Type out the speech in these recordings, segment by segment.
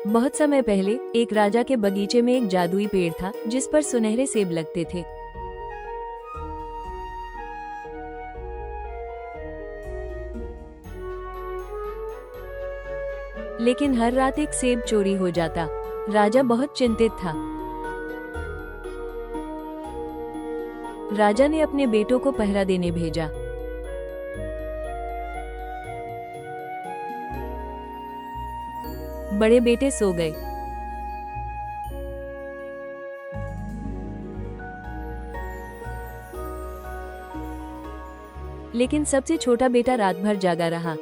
बहुत समय पहले एक राजा के बगीचे में एक जादुई पेड़ था जिस पर सुनहरे सेब लगते थे। लेकिन हर रात एक सेब चोरी हो जाता। राजा बहुत चिंतित था। राजा ने अपने बेटों को पहरा देने भेजा। बड़े बेटे सो गए। लेकिन सबसे छोटा बेटा रात भर जागा रहा।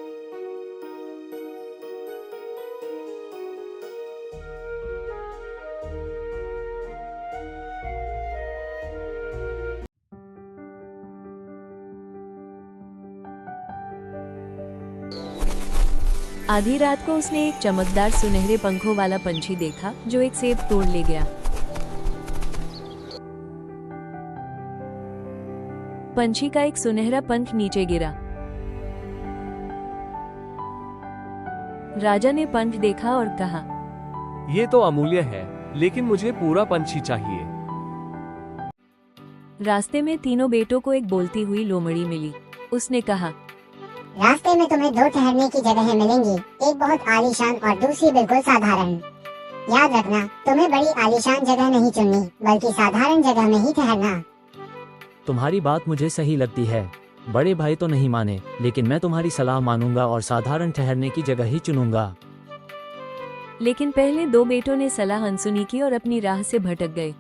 आधी रात को उसने एक चमकदार सुनहरे पंखों वाला पंछी देखा जो एक सेब तोड़ ले गया। पंछी का एक सुनहरा पंख नीचे गिरा। राजा ने पंख देखा और कहा, ये तो अमूल्य है, लेकिन मुझे पूरा पंछी चाहिए। रास्ते में तीनों बेटों को एक बोलती हुई लोमड़ी मिली। उसने कहा, रास्ते में तुम्हें दो ठहरने की जगहें मिलेंगी, एक बहुत आलीशान और दूसरी बिल्कुल साधारण। याद रखना, तुम्हें बड़ी आलीशान जगह नहीं चुननी, बल्कि साधारण जगह में ही ठहरना। तुम्हारी बात मुझे सही लगती है। बड़े भाई तो नहीं माने, लेकिन मैं तुम्हारी सलाह मानूंगा और साधारण ठहरने की जगह ही चुनूंगा। लेकिन पहले दो बेटों ने सलाह अनसुनी की और अपनी राह से भटक गए।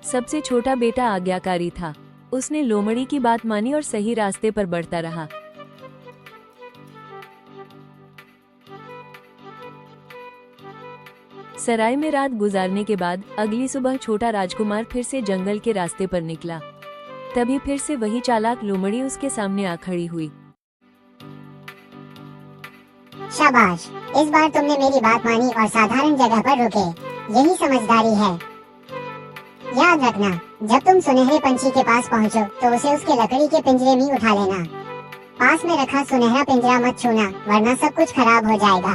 सबसे छोटा बेटा आज्ञाकारी था। उसने लोमड़ी की बात मानी और सही रास्ते पर बढ़ता रहा। सराय में रात गुजारने के बाद अगली सुबह छोटा राजकुमार फिर से जंगल के रास्ते पर निकला। तभी फिर से वही चालाक लोमड़ी उसके सामने आ खड़ी हुई। शाबाश, इस बार तुमने मेरी बात मानी और साधारण जगह पर रुके। यही समझदारी है। याद रखना, जब तुम सुनहरे पंछी के पास पहुँचो तो उसे उसके लकड़ी के पिंजरे में उठा लेना। पास में रखा सुनहरा पिंजरा मत छूना, वरना सब कुछ खराब हो जाएगा।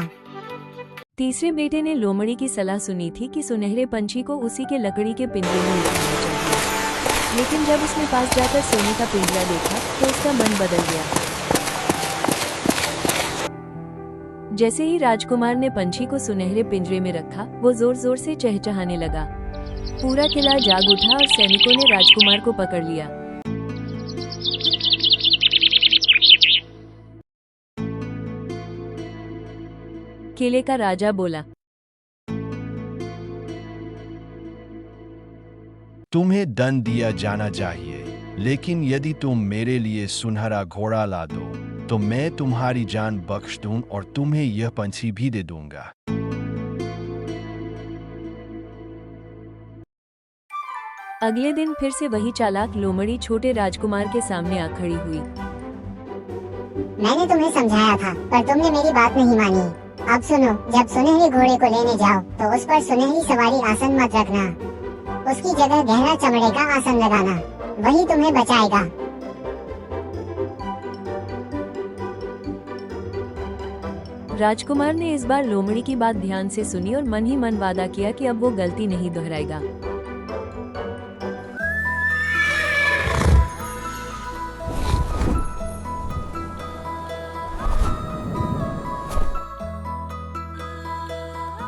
तीसरे बेटे ने लोमड़ी की सलाह सुनी थी कि सुनहरे पंछी को उसी के लकड़ी के पिंजरे में उठाना चाहिए। लेकिन जब उसने पास जाकर सोने का पिंजरा देखा तो उसका मन बदल गया। जैसे ही राजकुमार ने पंछी को सुनहरे पिंजरे में रखा, वो जोर जोर से चहचहाने लगा। पूरा किला जाग उठा और सैनिकों ने राजकुमार को पकड़ लिया। किले का राजा बोला, तुम्हें दंड दिया जाना चाहिए, लेकिन यदि तुम मेरे लिए सुनहरा घोड़ा ला दो तो मैं तुम्हारी जान बख्श दूं और तुम्हें यह पंछी भी दे दूंगा। अगले दिन फिर से वही चालाक लोमड़ी छोटे राजकुमार के सामने आ खड़ी हुई। मैंने तुम्हें समझाया था, पर तुमने मेरी बात नहीं मानी। अब सुनो, जब सुनहरे घोड़े को लेने जाओ तो उस पर सुनहरी सवारी आसन मत रखना। उसकी जगह गहरा चमड़े का आसन लगाना, वही तुम्हें बचाएगा। राजकुमार ने इस बार लोमड़ी की बात ध्यान से सुनी और मन ही मन वादा किया कि अब वो गलती नहीं दोहराएगा।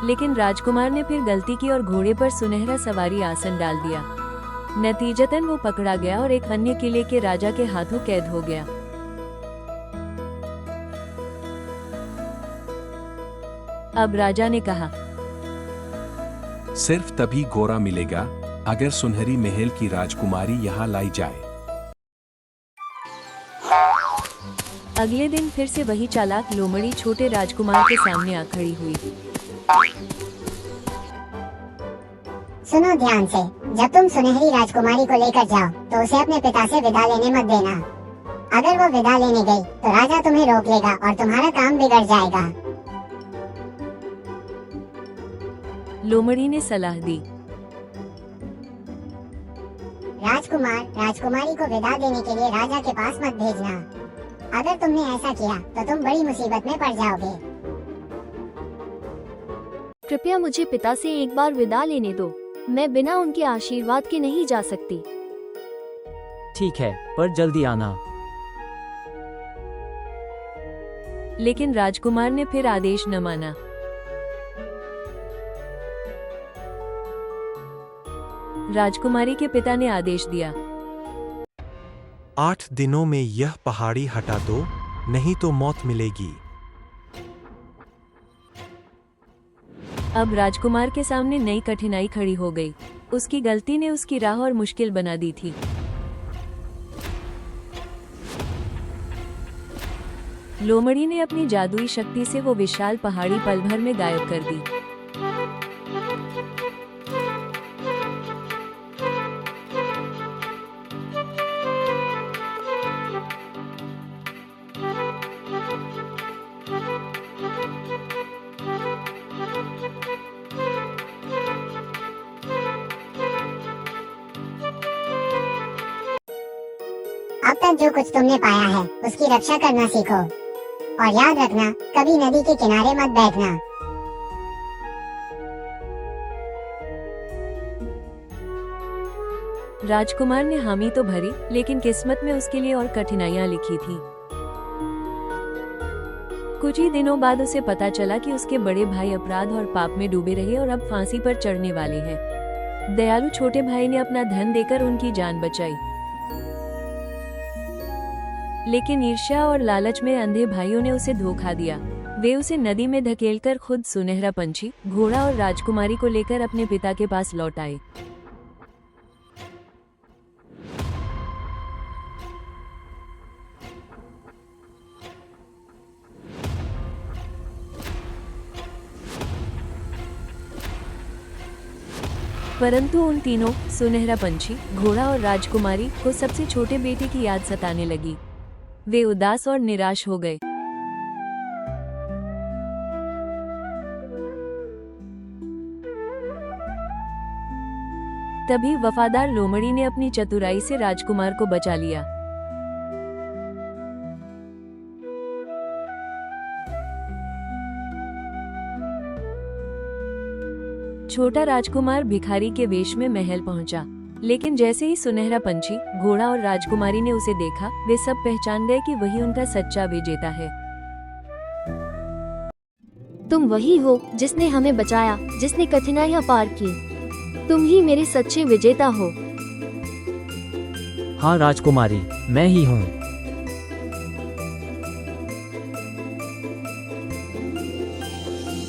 लेकिन राजकुमार ने फिर गलती की और घोड़े पर सुनहरा सवारी आसन डाल दिया। नतीजतन वो पकड़ा गया और एक अन्य किले के राजा के हाथों कैद हो गया। अब राजा ने कहा, सिर्फ तभी घोड़ा मिलेगा अगर सुनहरी महल की राजकुमारी यहाँ लाई जाए। अगले दिन फिर से वही चालाक लोमड़ी छोटे राजकुमार के सामने आ खड़ी हुई। सुनो ध्यान से, जब तुम सुनहरी राजकुमारी को लेकर जाओ तो उसे अपने पिता से विदा लेने मत देना। अगर वो विदा लेने गई तो राजा तुम्हें रोक लेगा और तुम्हारा काम बिगड़ जाएगा। लोमड़ी ने सलाह दी। राजकुमार राजकुमारी को विदा देने के लिए राजा के पास मत भेजना। अगर तुमने ऐसा किया तो तुम बड़ी मुसीबत में पड़ जाओगे। कृपया मुझे पिता से एक बार विदा लेने दो। मैं बिना उनके आशीर्वाद के नहीं जा सकती। ठीक है, पर जल्दी आना। लेकिन राजकुमार ने फिर आदेश न माना। राजकुमारी के पिता ने आदेश दिया, 8 दिनों में यह पहाड़ी हटा दो, नहीं तो मौत मिलेगी। अब राजकुमार के सामने नई कठिनाई खड़ी हो गई। उसकी गलती ने उसकी राह और मुश्किल बना दी थी। लोमड़ी ने अपनी जादुई शक्ति से वो विशाल पहाड़ी पल भर में गायब कर दी। अब तक जो कुछ तुमने पाया है उसकी रक्षा करना सीखो, और याद रखना कभी नदी के किनारे मत बैठना। राजकुमार ने हामी तो भरी, लेकिन किस्मत में उसके लिए और कठिनाइयां लिखी थी। कुछ ही दिनों बाद उसे पता चला कि उसके बड़े भाई अपराध और पाप में डूबे रहे और अब फांसी पर चढ़ने वाले हैं। दयालु छोटे भाई ने अपना धन देकर उनकी जान बचाई, लेकिन ईर्ष्या और लालच में अंधे भाइयों ने उसे धोखा दिया। वे उसे नदी में धकेलकर खुद सुनहरा पंछी, घोड़ा और राजकुमारी को लेकर अपने पिता के पास लौट आए। परंतु उन तीनों, सुनहरा पंछी, घोड़ा और राजकुमारी को सबसे छोटे बेटे की याद सताने लगी। वे उदास और निराश हो गए। तभी वफादार लोमड़ी ने अपनी चतुराई से राजकुमार को बचा लिया। छोटा राजकुमार भिखारी के वेश में महल पहुंचा, लेकिन जैसे ही सुनहरा पंछी, घोड़ा और राजकुमारी ने उसे देखा, वे सब पहचान गए कि वही उनका सच्चा विजेता है। तुम वही हो जिसने हमें बचाया, जिसने कठिनाइयां पार की। तुम ही मेरे सच्चे विजेता हो। हाँ राजकुमारी, मैं ही हूँ।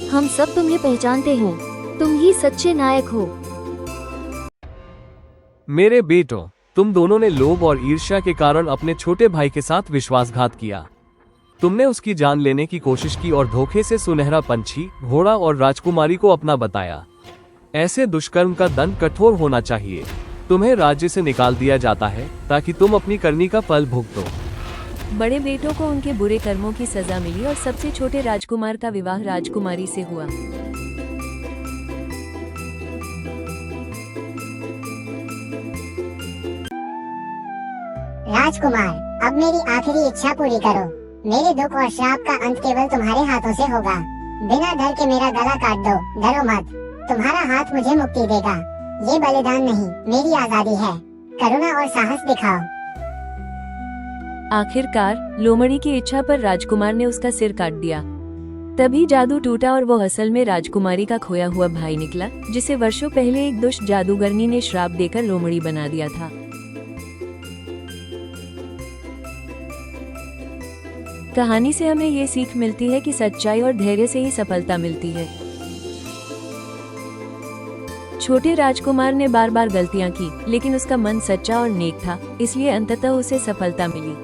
हम सब तुम्हें पहचानते हो। तुम ही सच्चे नायक हो। मेरे बेटों, तुम दोनों ने लोभ और ईर्ष्या के कारण अपने छोटे भाई के साथ विश्वासघात किया। तुमने उसकी जान लेने की कोशिश की और धोखे से सुनहरा पंछी, घोड़ा और राजकुमारी को अपना बताया। ऐसे दुष्कर्म का दंड कठोर होना चाहिए। तुम्हें राज्य से निकाल दिया जाता है ताकि तुम अपनी करनी का फल भुगतो। बड़े बेटों को उनके बुरे कर्मों की सजा मिली और सबसे छोटे राजकुमार का विवाह राजकुमारी से हुआ। राजकुमार, अब मेरी आखिरी इच्छा पूरी करो। मेरे दुख और श्राप का अंत केवल तुम्हारे हाथों से होगा। बिना डर के मेरा गला काट दो, डरो मत। तुम्हारा हाथ मुझे मुक्ति देगा। ये बलिदान नहीं, मेरी आजादी है। करुणा और साहस दिखाओ। आखिरकार लोमड़ी की इच्छा पर राजकुमार ने उसका सिर काट दिया। तभी जादू टूटा और वो असल में राजकुमारी का खोया हुआ भाई निकला, जिसे वर्षों पहले एक दुष्ट जादूगरनी ने श्राप देकर लोमड़ी बना दिया था। कहानी से हमें ये सीख मिलती है कि सच्चाई और धैर्य से ही सफलता मिलती है। छोटे राजकुमार ने बार बार गलतियां की, लेकिन उसका मन सच्चा और नेक था, इसलिए अंततः उसे सफलता मिली।